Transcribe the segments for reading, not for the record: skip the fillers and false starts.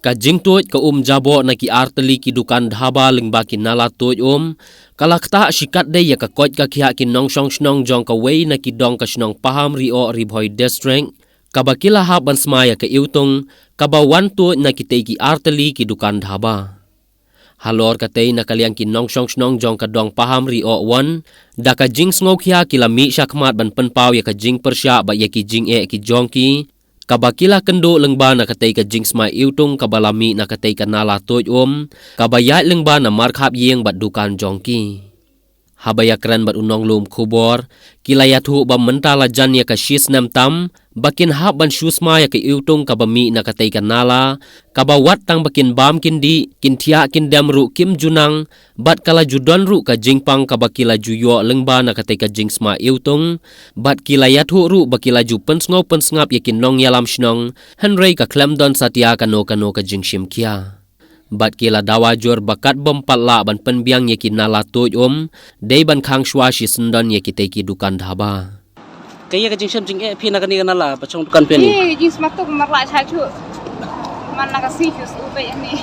Ka jing tuj ka jabo na ki arteli ki dukan dhaba lingba ki nala tuj kalakta shikat de ya ka kot ka kya ki nong shong snong jong ka wei na ki dong ka snong paham rio ribhoi district kabakila ha ban smaya ka iutung kabawan tuj na ki te ki arteli ki dukan dhaba. Halor ka te na kaliang ki nong shong snong jong ka dong paham rio wan da ka jing sngo kya ki la mi shakmat ban penpau ya ka jing persya ba ya ki jing ki jong ki kabakila kendo lengba na katay ka jing smai iutung kabalami na katay ka nala tuj kabayat lengba na markhap yeng bat dukan jongki. Habayakran bat unong lum kubor kilayathu ba mentala jan ya ka shis nam tam bakin hap ban shusma ya ka iutung kabami na katay ka nala kabawat tang bakin bam kindi kintia kindam ru kim junang bat kala judon ru ka jingpang kabakila juyo lengba na katay ka jing sma iutung bat kilayathu ru bakila ju pensngap yakin nong yalam shnong henrei ka klemdon satya kano ka jing shim kia. Bat kila dawa jor bakat bompat la ban penbiang yakin nala tuj day ban khang shwa shi sendon yakite ki dukan dhaba. Kaya ka jing shim jing phi na kani nala pachong dukan pe ni. Jing smatuk marla cha chu. Man na ka si fus ube ni.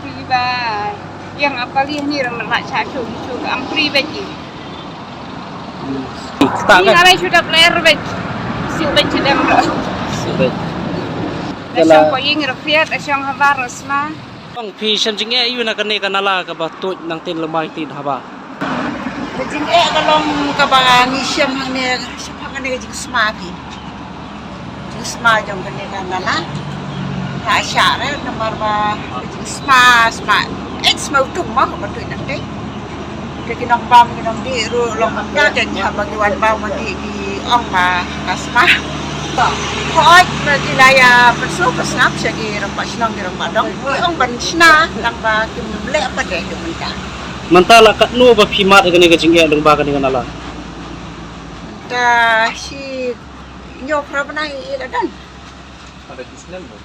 Priba yang apali ni ram marla cha chu am priba ki. Ta Ni ala chu dak ler be. Si ube chedam ro. Asang ko yeng rafiat asang habaros ma. Ang phi shim jing yu na kani nala ka ba tuj nang tin lemai tin haba. Kajing kalong kabangi siyam hang ni siyam ni kajing smaki. Kajing sma jong kani nala. Na asyara namar ba kajing sma. Sma utung mah betul nanti. Kinong bam kinong di ru long ka jan bagi wan bam mandi di ong ma kasma. Hoy nagilaya perso pasnap siya gi rampa sinong gi rampa dong. Ong ban sna lang ba kimle apa de dumunta. Mantala kat nu ba phi mat kani ka jing lengba kani nala. Ta si nyo prabna ila dan. Ada Islam mo.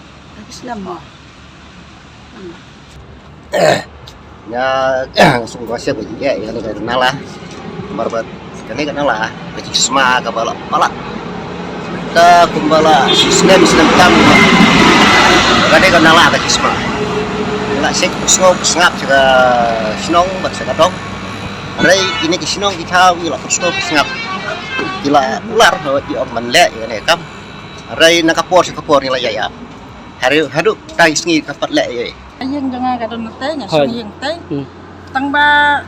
Islam mo. Ya sungguh siap bagi ya ini kan nala marbat kani kan nala bagi sma kabala pala kita kumbala Islam tam kani kan nala bagi sma nala sek snop juga sinong bat sakadong rai ini ki sinong kita wi la snop snap kila ular di om manle ini kam rai nakapor ni la ya hari hadu tai sngi kapat le ye Ayeng jangan kadon nete nya sing teh. Tang ba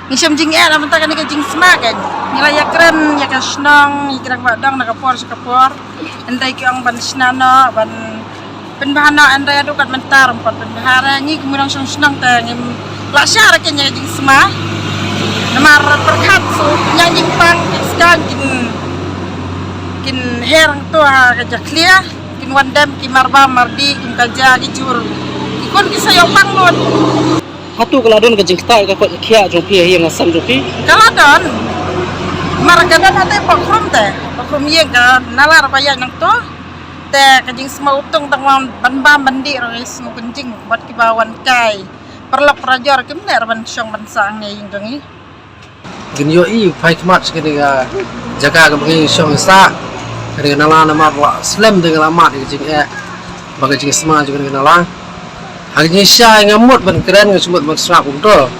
ngisem jing la mentah kan jing sma kan. Nilai keren ya ka snong ikrang badang nak kapor sekapor. Endai ki ang ban snano ban penbahana endai adu kan mentar empat penbahara ngi kemudian snong teh ngim la syara kan jing sma. Namar perkat su nyanyi pang skang kin herang tu ha ka jaklia kin wandam ki marba mardi kin kaja ki jur kon kisah yang panglon. Hatu keladon ka jing ta ka khia jong phi yang asam jong phi. Kaladon. Margadan ate pakrom teh. Pakrom ye ka nalar payah nang to. Teh ka jing semua utung tang ban bandi ro is mo kencing buat kibawan kai. Perlok prajor kim ner ban syong ban sang ni jong ni. Ginyo i phai khmat sekali ga jaga ka bagi syong sa. Kari nala nama slam dengan lamat jing bagi jing semua juga nala. Hanya syah yang ngamut ban keren ngasumut ban swak untuk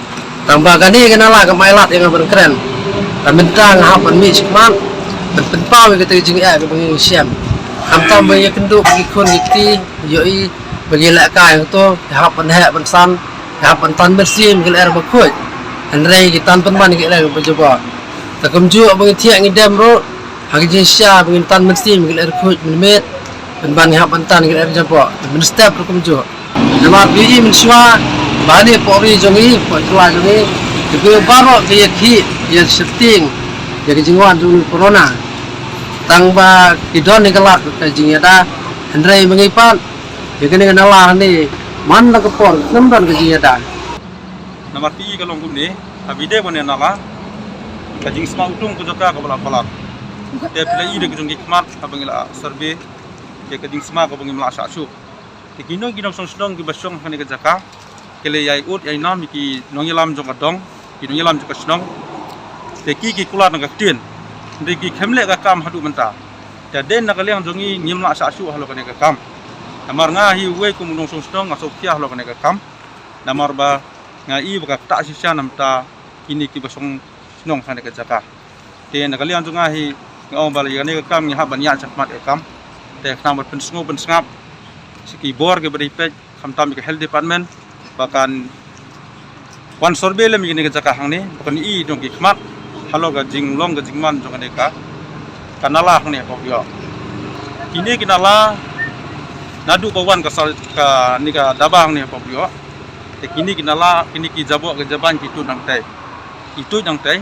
tambah gani kenala ke mailat yang ban keren dan bentang hap ban mi cikman ban penpau kita jing ke bagi syam am bagi kenduk bagi kon giti yoi bagi lek kai tu hap ban hak ban san hap ban tan bersim ke air bakut andrai kita tan ban ke air berjaba takum ju bagi tiak ngidam ro hanya syah bagi tan bersim ke air kut minit ban hap ban tan ke air jaba ban step takum ju nama biji mensyua bani pori jongi potla jongi ke barok ke ki ya setting ya jingwan dulu corona tangba kidon ni kelak ke jingada andrai mengipat ya kene kenala ni man la kepor nemban ke jingada Nama ti kalong guni abide bone nala kajing sma utung ko jaka kabala palak te play ide ke jongi kmat abangila survey ke kajing sma ko bangim la shu Kinong song ki basong hani ka jaka kele yai ut yai nam ki nongyalam jong adong ki nongyalam jong snong te ki kula nang tin de ki khemle ka kam hadu menta ta den na kaliang jongi ngimla sa su halo ka kam Namar ngahi we kum nong song ngasok kiah lo kene kam. Namar ba ngai ba ta sisya namta kini ki basong snong kane ka jaka. Te nakalian tu ngahi ngau bali kane kam ni haban ya chakmat kam. Te knamat pensngap siki bor ke beri pej khamtam ke health department bahkan wan sorbe le mi kene ka jaka hang ni bahkan I dong ki khmat halo ga jinglong ga jingman jong kane ka kanala hang ni ko yo. Kini kinala nadu bawan ka ni ka dabang ni ko yo. Te kini kinala kini ki jabo ke jaban ki tu nang tai. Itu nang tai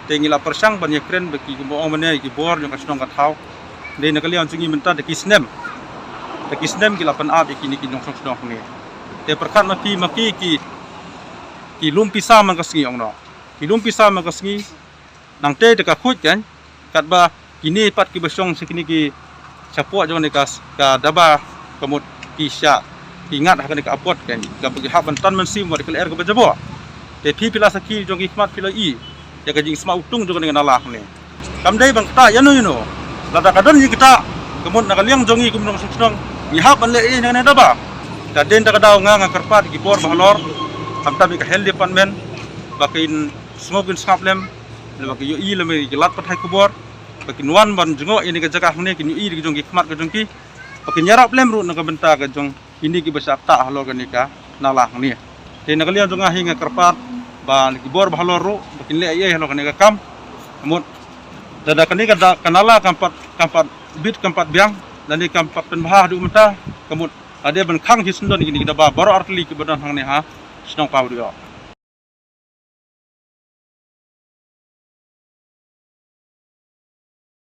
te ngila persang ban yakren beki ko mo mane ki bor jong ka snong ka thau. De nakalian sungi menta de kisnem. De kisnem ki lapan ab kini ki nong snong ni. Te perkat maki ki lumpi sama ka sngi ong no. Ki lumpi sama ka sngi nang te de ka khut kan kat ba kini pat ki besong sekini ki sapua jong ni ka daba kamut ki sya ingat akan ka apot kan ka bagi haban tan mensim wa ke er ka bajabo. Te pi pila saki jong ki khmat pila I ya ka jing sma utung jong dengan Allah ni. Kam dai bang ta yanu lada kadon ni kita kemut nakaliang jongi kumnong sungsnong ngihap an le I nang daba. Ta den ta kadaw nga karpat ki bor bahlor hamta bi ka health department bakin smokin skaplem le baki yo I le me gelat pathai kubor bakin wan ban jongo ini ka jaga hne ki ni I jong ki khmat ka jong ki bakin yarap lem ru na ka benta ka jong ini ki besak ta halo ka ni ka nalah ni. Te nakaliang jonga hinga karpat ban ki bor bahlor ru bakin le ai halo ka ni ka kam kemut dada kani kada kanala kampat bit kampat biang dan ni kampat penbah du menta kemut ade ban khang hi sundon ini kita ba baro artli ki badan hang ni ha snong pau dio.